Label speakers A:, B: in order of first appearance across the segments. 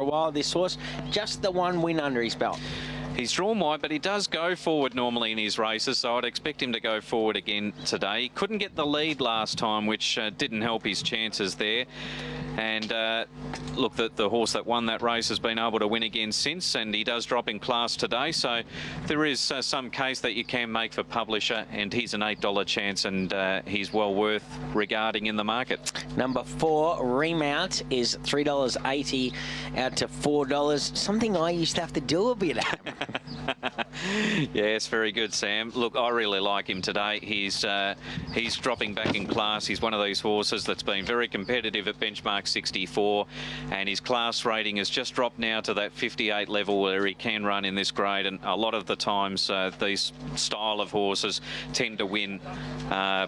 A: a while. This horse, just the one win under his belt.
B: He's drawn wide, but he does go forward normally in his races, so I'd expect him to go forward again today. He couldn't get the lead last time, which didn't help his chances there. And look, the horse that won that race has been able to win again since, and he does drop in class today. So there is some case that you can make for Publisher, and he's an $8 chance, and he's well worth regarding in the market.
A: Number 4, Remount, is $3.80 out to $4. Something I used to have to do a bit at.
B: Yes, very good, Sam. Look, I really like him today. He's dropping back in class. He's one of these horses that's been very competitive at benchmark 64, and his class rating has just dropped now to that 58 level where he can run in this grade. And a lot of the times these style of horses tend to win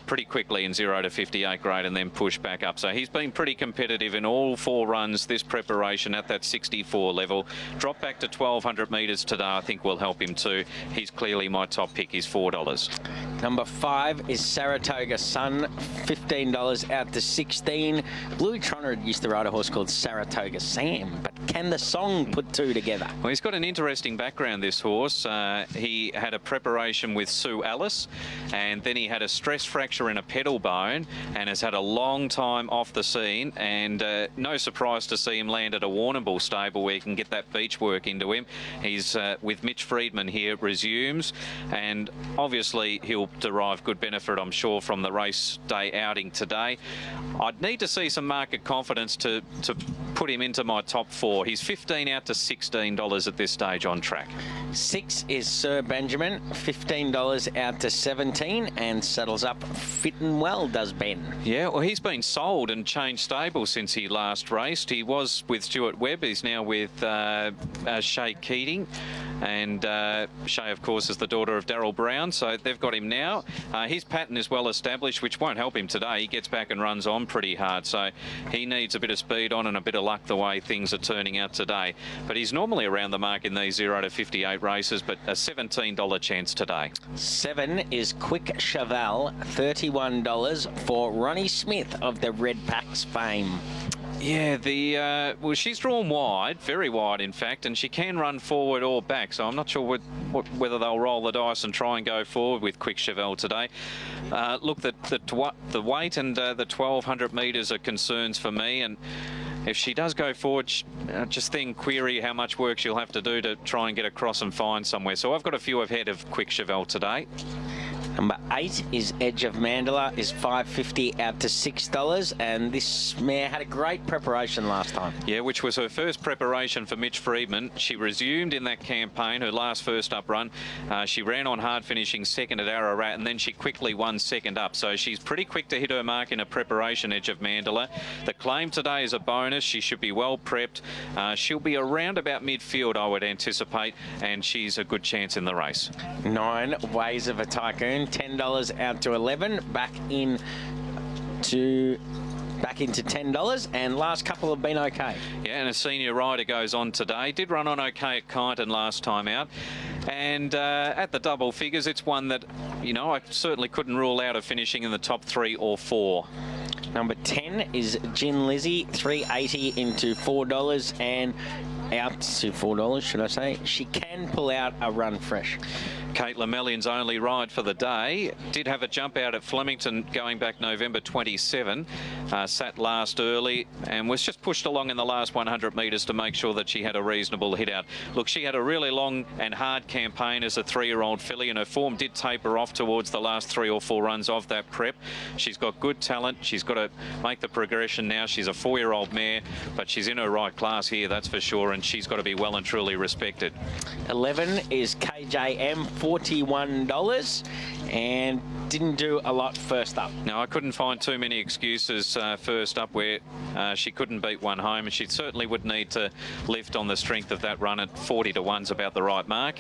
B: pretty quickly in 0 to 58 grade and then push back up. So he's been pretty competitive in all 4 runs this preparation at that 64 level. Drop back to 1200 metres today, I think will help him too. He's clearly my top pick. He's $4.
A: Number 5 is Saratoga Sun, $15 out to 16. Bluey Tronner used to ride a horse called Saratoga Sam, but can the song put 2 together?
B: Well, he's got an interesting background, this horse. He had a preparation with Sue Alice, and then he had a stress fracture in a pedal bone and has had a long time off the scene, and no surprise to see him land at a Warrnambool stable where he can get that beach work into him. He's with Mitch Freedman here, resumes, and obviously he'll derive good benefit, I'm sure, from the race day outing today. I'd need to see some market confidence to put him into my top 4. He's $15 out to $16 at this stage on track.
A: 6 is Sir Benjamin, $15 out to 17, and settles up fit and well, does Ben.
B: Yeah, well, he's been sold and changed stables since he last raced. He was with Stuart Webb. He's now with Shay Keating. And Shay, of course, is the daughter of Darryl Brown, so they've got him now. His pattern is well established, which won't help him today. He gets back and runs on pretty hard, so he needs a bit of speed on and a bit of luck the way things are turning out today. But he's normally around the mark in these 0 to 58 races, but a $17 chance today.
A: 7 is Quick Cheval, $31 for Ronnie Smith of the Red Packs fame.
B: Yeah, well, she's drawn wide, very wide, in fact, and she can run forward or back. So I'm not sure whether they'll roll the dice and try and go forward with Quick Cheval today. Look, the weight and the 1200 metres are concerns for me, and if she does go forward, just then query how much work she'll have to do to try and get across and find somewhere. So I've got a few ahead of Quick Cheval today.
A: Number 8 is Edge of Mandala, is $5.50 out to $6, and this mare had a great preparation last time.
B: Yeah, which was her first preparation for Mitch Freedman. She resumed in that campaign, her last first up run. She ran on hard, finishing second at Ararat, and then she quickly won second up. So she's pretty quick to hit her mark in a preparation, Edge of Mandala. The claim today is a bonus. She should be well prepped. She'll be around about midfield, I would anticipate, and she's a good chance in the race. 9, Ways of a Tycoon, $10 out to 11, back into $10, and last couple have been okay. Yeah, and a senior rider goes on today. Did run on okay at Kyneton last time out, and at the double figures, it's one that, you know, I certainly couldn't rule out of finishing in the top 3 or 4.
A: Number 10 is Gin Lizzie, $3.80 into $4, and out to $4, should I say. She can pull out a run fresh.
B: Kate Lamellion's only ride for the day. Did have a jump out at Flemington going back November 27. Sat last early and was just pushed along in the last 100 metres to make sure that she had a reasonable hit out. Look, she had a really long and hard campaign as a 3-year-old filly, and her form did taper off towards the last 3 or 4 runs of that prep. She's got good talent. She's got to make the progression now. She's a 4-year-old mare, but she's in her right class here, that's for sure, and she's got to be well and truly respected.
A: 11 is KJM, $41, and didn't do a lot first up.
B: No, I couldn't find too many excuses first up where she couldn't beat one home, and she certainly would need to lift on the strength of that run at 40 to 1's about the right mark.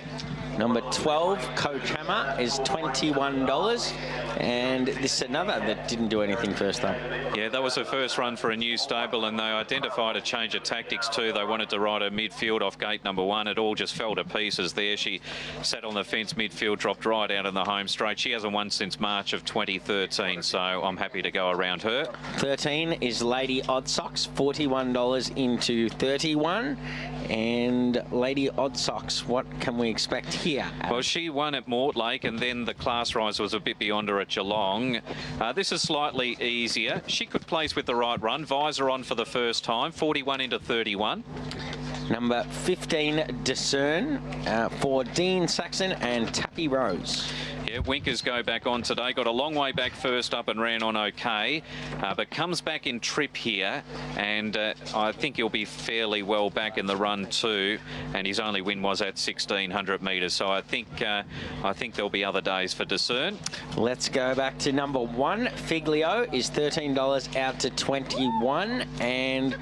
A: Number 12, Coach Hammer, is $21, and this is another that didn't do anything first up.
B: Yeah, that was her first run for a new stable, and they identified a change of tactics too. They wanted to ride her midfield off gate number 1. It all just fell to pieces there. She sat on the fence midfield, dropped right out in the home straight. She She hasn't won since March of 2013, so I'm happy to go around her.
A: 13 is Lady Odd Socks, $41 into 31. And Lady Odd Socks, what can we expect here?
B: Well, she won at Mortlake, and then the class rise was a bit beyond her at Geelong. This is slightly easier. She could place with the right run. Visor on for the first time, 41 into 31.
A: Number 15, Discern, for Dean Saxon and Tappy Rose.
B: Yeah, Winkers go back on today. Got a long way back first up and ran on okay, but comes back in trip here, and I think he'll be fairly well back in the run too. And his only win was at 1,600 metres, so I think there'll be other days for Discern.
A: Let's go back to number 1. Figlio is $13 out to 21, and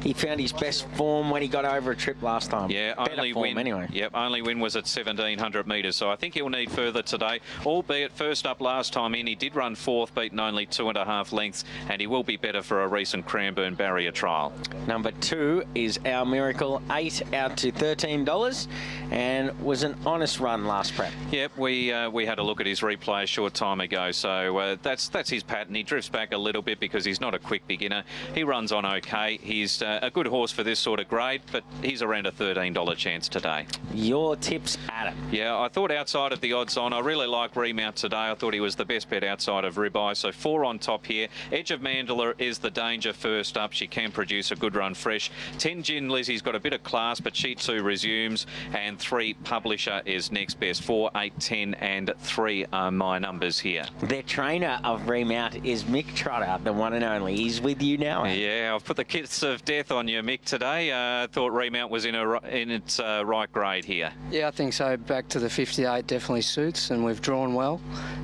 A: he found his best form when he got over a trip last time.
B: Yeah,
A: better
B: only
A: form
B: win
A: anyway.
B: Yep, only win was at 1,700 metres, so I think he'll need further today. Albeit first up last time in, he did run 4th, beaten only 2.5 lengths, and he will be better for a recent Cranbourne barrier trial.
A: Number 2 is Our Miracle, 8 out to $13, and was an honest run last prep.
B: Yep, we had a look at his replay a short time ago, so that's his pattern. He drifts back a little bit because he's not a quick beginner. He runs on okay. He's a good horse for this sort of grade, but he's around a $13 chance today.
A: Your tips, Adam?
B: Yeah, I thought outside of the odds on, I really like Remount today. I thought he was the best bet outside of Ribeye, so 4 on top here. Edge of Mandela is the danger first up. She can produce a good run fresh. 10 Gin Lizzie's got a bit of class, but she too resumes. And 3 Publisher is next best. 4, 8, 10 and 3 are my numbers here.
A: Their trainer of Remount is Mick Trotter, the one and only. He's with you now.
B: Yeah, I've put the kiss of death on you, Mick, today. Thought Remount was in its right grade here.
C: Yeah, I think so. Back to the 58 definitely suits, and we've drawn well.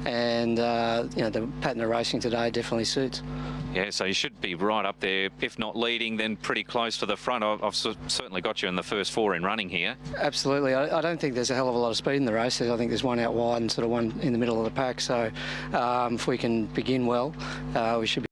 C: And, you know, the pattern of racing today definitely suits.
B: Yeah, so you should be right up there. If not leading, then pretty close to the front. I've certainly got you in the first 4 in running here.
C: Absolutely. I don't think there's a hell of a lot of speed in the race. I think there's one out wide and sort of one in the middle of the pack. So if we can begin well, we should be